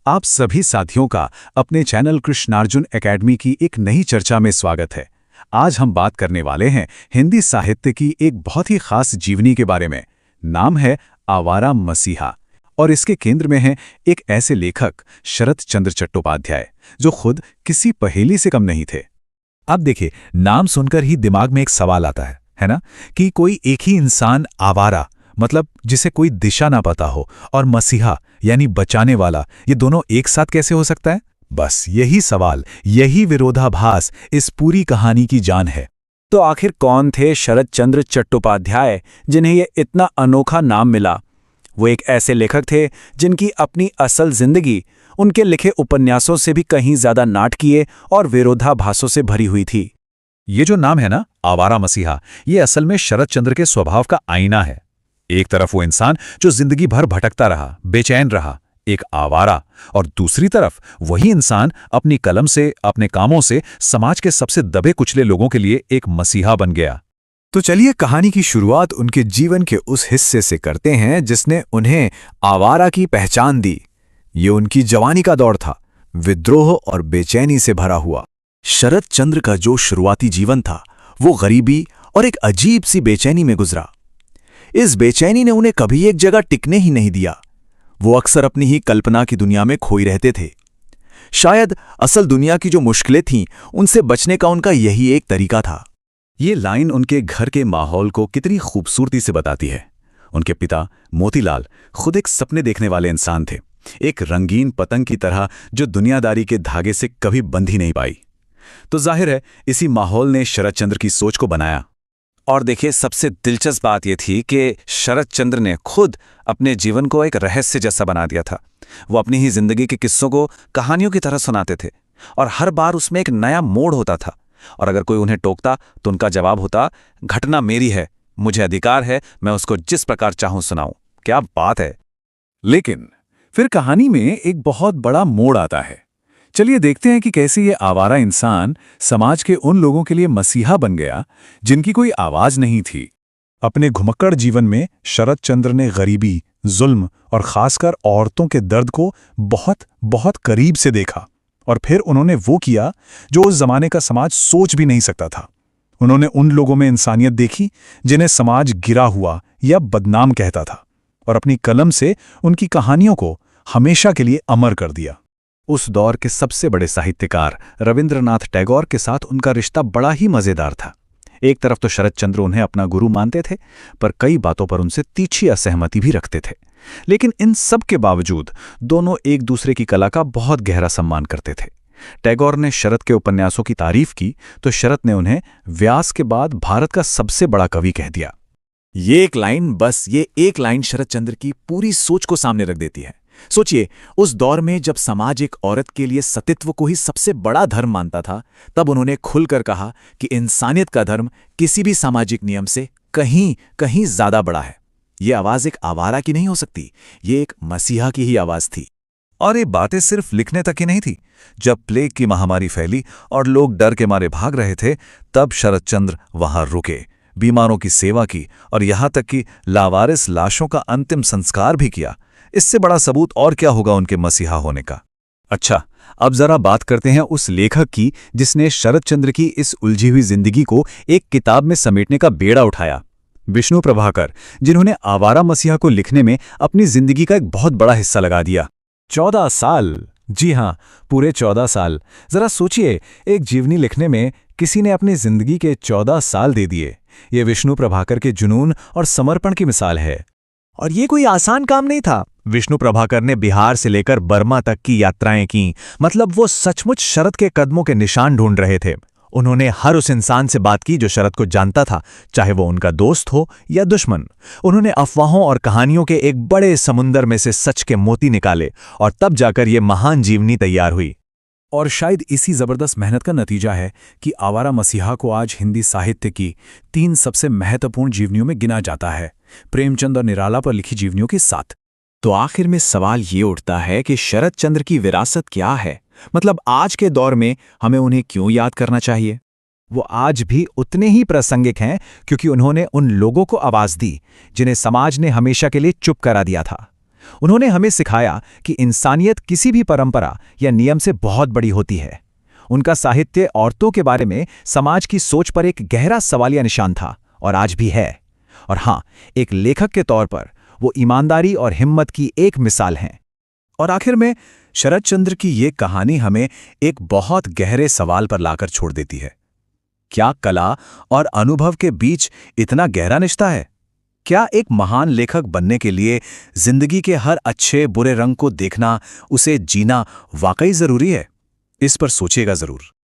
आप सभी साथियों का अपने चैनल कृष्णार्जुन एकेडमी की एक नई चर्चा में स्वागत है। आज हम बात करने वाले हैं हिंदी साहित्य की एक बहुत ही खास जीवनी के बारे में। नाम है आवारा मसीहा और इसके केंद्र में हैं एक ऐसे लेखक शरत चंद्र चट्टोपाध्याय जो खुद किसी पहेली से कम नहीं थे। अब देखिए, नाम सुनकर ही दिमाग में एक सवाल आता है ना, कि कोई एक ही इंसान आवारा, मतलब जिसे कोई दिशा ना पता हो, और मसीहा यानी बचाने वाला, ये दोनों एक साथ कैसे हो सकता है? बस यही सवाल, यही विरोधाभास इस पूरी कहानी की जान है। तो आखिर कौन थे शरत चंद्र चट्टोपाध्याय जिन्हें ये इतना अनोखा नाम मिला? वो एक ऐसे लेखक थे जिनकी अपनी असल जिंदगी उनके लिखे उपन्यासों से भी कहीं ज्यादा नाटकीय और विरोधाभासों से भरी हुई थी। ये जो नाम है ना, आवारा मसीहा, ये असल में शरत चंद्र के स्वभाव का आईना है। एक तरफ वो इंसान जो जिंदगी भर भटकता रहा, बेचैन रहा, एक आवारा, और दूसरी तरफ वही इंसान अपनी कलम से, अपने कामों से समाज के सबसे दबे कुचले लोगों के लिए एक मसीहा बन गया। तो चलिए कहानी की शुरुआत उनके जीवन के उस हिस्से से करते हैं जिसने उन्हें आवारा की पहचान दी। ये उनकी जवानी का दौर था, विद्रोह और बेचैनी से भरा हुआ। शरत चंद्र का जो शुरुआती जीवन था वो गरीबी और एक अजीब सी बेचैनी में गुजरा। इस बेचैनी ने उन्हें कभी एक जगह टिकने ही नहीं दिया। वो अक्सर अपनी ही कल्पना की दुनिया में खोई रहते थे। शायद असल दुनिया की जो मुश्किलें थीं, उनसे बचने का उनका यही एक तरीका था। ये लाइन उनके घर के माहौल को कितनी खूबसूरती से बताती है। उनके पिता मोतीलाल खुद एक सपने देखने वाले इंसान थे, एक रंगीन पतंग की तरह जो दुनियादारी के धागे से कभी बंध ही नहीं पाई। तो जाहिर है इसी माहौल ने शरत चंद्र की सोच को बनाया। और देखिए, सबसे दिलचस्प बात यह थी कि शरत चंद्र ने खुद अपने जीवन को एक रहस्य जैसा बना दिया था। वो अपनी ही जिंदगी के किस्सों को कहानियों की तरह सुनाते थे और हर बार उसमें एक नया मोड़ होता था। और अगर कोई उन्हें टोकता तो उनका जवाब होता, घटना मेरी है, मुझे अधिकार है, मैं उसको जिस प्रकार चाहूं सुनाऊं। क्या बात है। लेकिन फिर कहानी में एक बहुत बड़ा मोड़ आता है। चलिए देखते हैं कि कैसे ये आवारा इंसान समाज के उन लोगों के लिए मसीहा बन गया जिनकी कोई आवाज नहीं थी। अपने घुमक्कड़ जीवन में शरत चंद्र ने गरीबी, जुल्म और खासकर औरतों के दर्द को बहुत बहुत करीब से देखा। और फिर उन्होंने वो किया जो उस जमाने का समाज सोच भी नहीं सकता था। उन्होंने उन लोगों में इंसानियत देखी जिन्हें समाज गिरा हुआ या बदनाम कहता था, और अपनी कलम से उनकी कहानियों को हमेशा के लिए अमर कर दिया। उस दौर के सबसे बड़े साहित्यकार रविंद्रनाथ टैगोर के साथ उनका रिश्ता बड़ा ही मजेदार था। एक तरफ तो शरत चंद्र उन्हें अपना गुरु मानते थे, पर कई बातों पर उनसे तीखी असहमति भी रखते थे। लेकिन इन सब के बावजूद दोनों एक दूसरे की कला का बहुत गहरा सम्मान करते थे। टैगोर ने शरत के उपन्यासों की तारीफ की तो शरत ने उन्हें व्यास के बाद भारत का सबसे बड़ा कवि कह दिया। ये एक लाइन शरत चंद्र की पूरी सोच को सामने रख देती है। सोचिए, उस दौर में जब समाज एक औरत के लिए सतीत्व को ही सबसे बड़ा धर्म मानता था, तब उन्होंने खुलकर कहा कि इंसानियत का धर्म किसी भी सामाजिक नियम से कहीं कहीं ज्यादा बड़ा है। ये आवाज एक आवारा की नहीं हो सकती, ये एक मसीहा की ही आवाज थी। और ये बातें सिर्फ लिखने तक ही नहीं थी। जब प्लेग की महामारी फैली और लोग डर के मारे भाग रहे थे, तब शरत चंद्र वहां रुके, बीमारों की सेवा की और यहां तक कि लावारिस लाशों का अंतिम संस्कार भी किया। इससे बड़ा सबूत और क्या होगा उनके मसीहा होने का। अच्छा, अब जरा बात करते हैं उस लेखक की जिसने शरत चंद्र की इस उलझी हुई जिंदगी को एक किताब में समेटने का बेड़ा उठाया। विष्णु प्रभाकर, जिन्होंने आवारा मसीहा को लिखने में अपनी जिंदगी का एक बहुत बड़ा हिस्सा लगा दिया। 14 साल, जी हां, पूरे 14 साल। जरा सोचिए, एक जीवनी लिखने में किसी ने अपनी जिंदगी के 14 साल दे दिए। ये विष्णु प्रभाकर के जुनून और समर्पण की मिसाल है। और ये कोई आसान काम नहीं था। विष्णु प्रभाकर ने बिहार से लेकर बर्मा तक की यात्राएं की। मतलब वो सचमुच शरत के कदमों के निशान ढूंढ रहे थे। उन्होंने हर उस इंसान से बात की जो शरत को जानता था, चाहे वो उनका दोस्त हो या दुश्मन। उन्होंने अफवाहों और कहानियों के एक बड़े समुंदर में से सच के मोती निकाले और तब जाकर ये महान जीवनी तैयार हुई। और शायद इसी जबरदस्त मेहनत का नतीजा है कि आवारा मसीहा को आज हिंदी साहित्य की 3 सबसे महत्वपूर्ण जीवनियों में गिना जाता है, प्रेमचंद और निराला पर लिखी जीवनियों के साथ। तो आखिर में सवाल ये उठता है कि शरत चंद्र की विरासत क्या है? मतलब आज के दौर में हमें उन्हें क्यों याद करना चाहिए? वो आज भी उतने ही प्रासंगिक हैं क्योंकि उन्होंने उन लोगों को आवाज दी जिन्हें समाज ने हमेशा के लिए चुप करा दिया था। उन्होंने हमें सिखाया कि इंसानियत किसी भी परंपरा या नियम से बहुत बड़ी होती है। उनका साहित्य औरतों के बारे में समाज की सोच पर एक गहरा सवालिया निशान था और आज भी है। और हाँ, एक लेखक के तौर पर वो ईमानदारी और हिम्मत की एक मिसाल हैं। और आखिर में शरत चंद्र की ये कहानी हमें एक बहुत गहरे सवाल पर लाकर छोड़ देती है। क्या कला और अनुभव के बीच इतना गहरा रिश्ता है? क्या एक महान लेखक बनने के लिए जिंदगी के हर अच्छे बुरे रंग को देखना, उसे जीना वाकई जरूरी है? इस पर सोचिएगा जरूर।